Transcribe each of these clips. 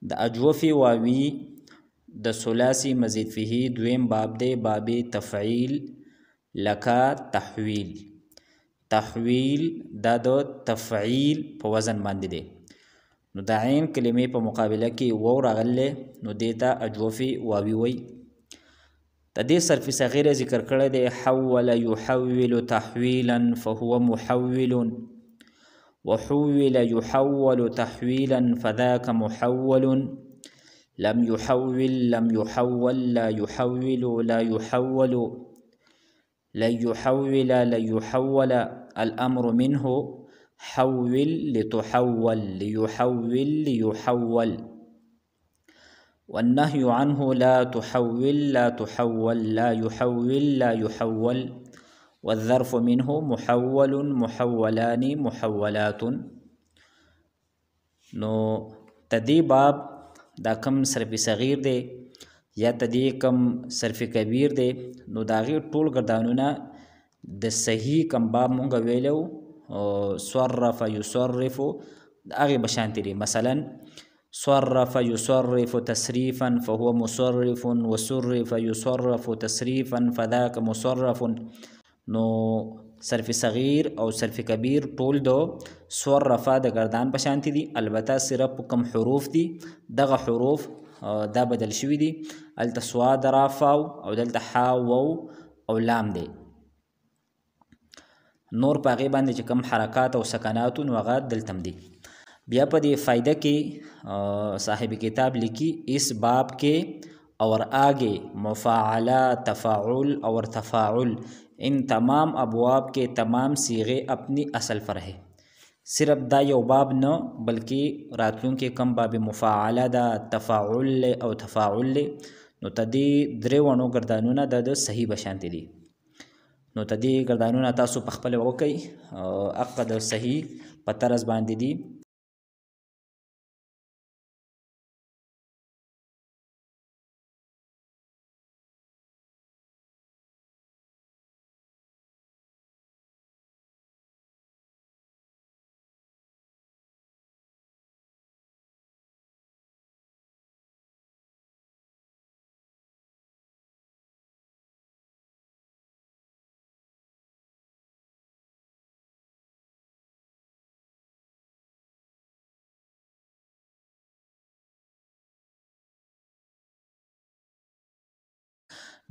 د اجوفي واوي د ثلاثي مزید فيه دویم باب دی، باب تفعیل لکا تحویل. تحویل دا د تفعیل په وزن باندې دی. نو د عین کلمې په مقابله کې واو راغلی، نو دیتا اجوفي واوي وی. د دې صرف صغیر ذکر کړی دی، حول يحول تحویلا فهو محول، وحول يحول تحویلا فذاك محول، لم يحول لم يحول لا يحول لا يحول، لن يحول لن يحول الأمر منه حول لتحول ليحول ليحول، والنهي عنه لا تحول لا تحول لا يحول لا يحول، والظرف منه محول محولان محولات. نو تدی باب دا کم صرف صغیر دی یا تدی کم صرف کبیر دی، نو دا غیر ټول گردانونه د صحیح کم باب مونږ ویلو صرف یصرف هغه بشانتی دی. مثلا صرف يصرف تصريفا فهو مصرف، وصرف يصرف تصريفا فذاك مصرف. نو صرف صغیر او صرف کبیر ټول دو صرفا د گردان بشانتی دی، البته صرف کم حروف دی دغه حروف دا بدل شوی دی، الته صاد را فاو او دلته حا واو او لام دی. نور پاغي باندې چې کم حرکات او سکنات نو هغه دلتم دی. بیا په دې فائدہ کې صاحب کتاب لکھی اس باب کے اور آگے مفاعلہ تفاعل اور تفاعل ان تمام ابواب کے تمام صیغے اپنی اصل پر ہے. صرف دا یو باب نہ بلکہ راتلوں کے کم باب مفاعلہ دا تفاعل او تفاعل نو تدی درې ونو گردانونه د صحیح بشانتی دي. نو تدی گردانونه تاسو په خپل وکي اقا د صحیح په طرز باندې دي.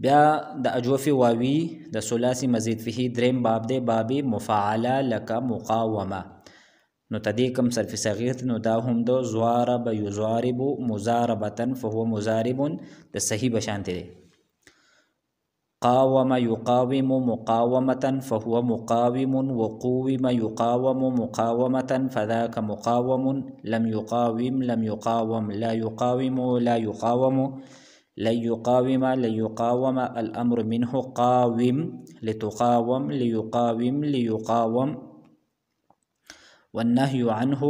بیا د اجوفي واوي د ثلاثي مزید فيه دریم باب دی، باب مفاعله لکه مقاومه. نو تدی کم صرف صغیر نو دا هم دو زوارب یزارب مزاربتا فهو مزارب د صحیح بشانتی دی. قاوم يقاوم مقاومة فهو مقاوم، وقوم يقاوم مقاومة فذاك مقاوم، لم يقاوم لم يقاوم لا يقاوم لا يقاوم، لن يقاوم لن يقاوم الأمر منه قاوم لتقاوم ليقاوم ليقاوم، والنهي عنه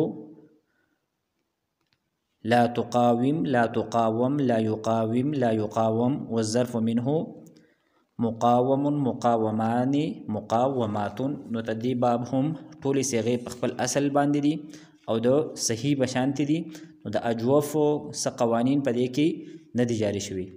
لا تقاوم لا تقاوم لا يقاوم لا يقاوم، والظرف منه مقاوم مقاومان مقاومات. نو تدی باب هم ټول صيغه په خپل اصل باندې دي او د صحیح بشانتی دي. نو د اجوف څه قوانین په دې کې نه دي جاری شوي.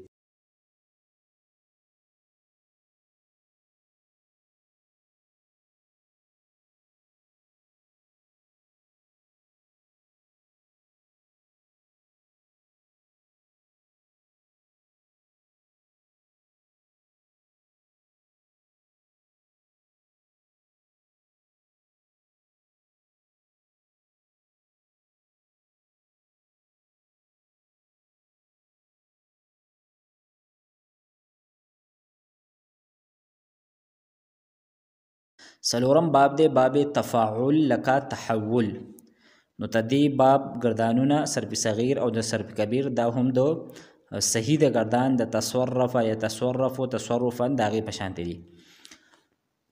سلورم باب دی، باب تفاعل لکا تحول. نو تدی باب گردانونه صرف صغیر او د صرف کبیر دا هم دو صحیح د گردان د تصرف یتصرف تصرفا داغي پشانتی دی.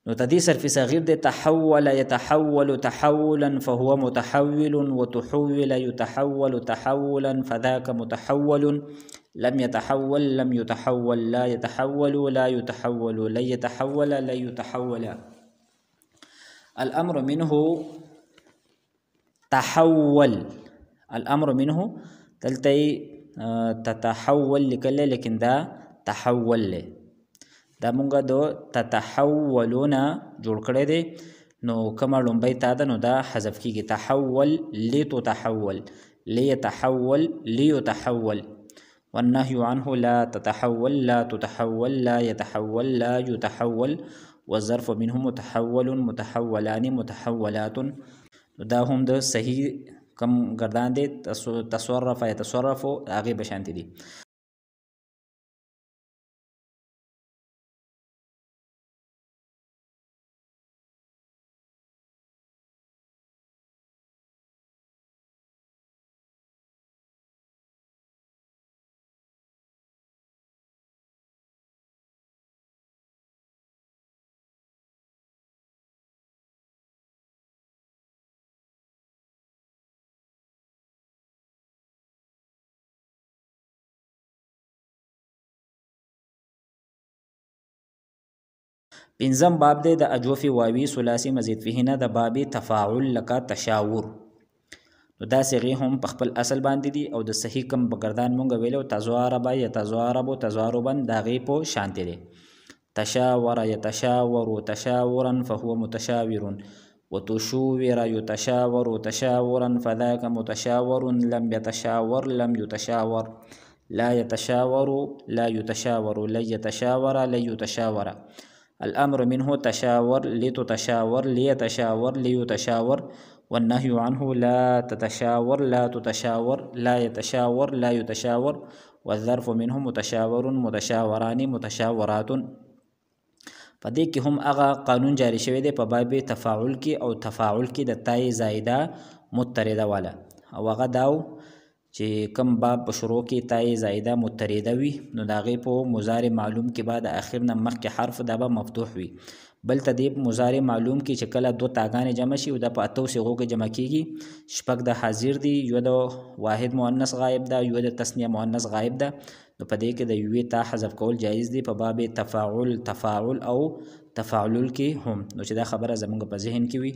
نو تدی صرف صغیر دی تحول يتحول تحولا فهو متحول، وتحول يتحول تحولا فذاك متحول، لم يتحول لم يتحول لا يتحول لا يتحول لن يتحول لا يتحول، الأمر منه تحول الأمر منه دلته تتحول لیکل لیکن دا تحول له دا مونږه د تتحولون جوړ کړی دی نو کومه لومبۍ تا ده نو دا حذف کیږي تحول لتتحول ليتحول ليتحول والنهي عنه لا تتحول لا تتحول لا يتحول لا يتحول والظرف منه متحول متحولان متحولات دا هم د صحیح کم گردان دي تصرف يتصرف هغه بشانت دي پنځم باب دی د اجوف واوی ثلاثي مزید فيه نه د باب تفاعل لك تشاور نو دا صيغه هم په خپل اصل باندې دي او د صحیح کم بګردان مونږ ویلو تزوارب يتزوارب تزاربا دا غي په شانت دي تشاور يتشاور تشاورا فهو متشاور وتشاور يتشاور تشاورا فذاك متشاور لم يتشاور لم يتشاور لا يتشاور لا يتشاور لا يتشاور لا يتشاور الأمر منه تشاور لتتشاور ليتشاور ليتشاور والنهي عنه لا تتشاور لا تتشاور لا يتشاور لا يتشاور والظرف منه متشاور متشاوران متشاورات پدې کې هم هغه قانون جاری شوی دی په باب تفاعل کې او تفاعل کې د تای زائده متریده والا او هغه داو چې کم باب په شروع کې تای زائده متریده وي نو د هغې په مضارع معلوم کې بعد اخر نه مخکې حرف دا به مفتوح وي بل تدې مضارع معلوم کې چې کله دو تاګانې جمع شي او دا په اتو صيغو کې جمع کېږي شپږ د حاضر دي یو د واحد مؤنث غائب ده یو د تثنیه مؤنث غائب ده نو په دې کې د یوې تا حذف کول جایز دي په باب تفاعل تفاعل او تفاعل کې هم نو چې دا خبره زموږ په ذهن کې وي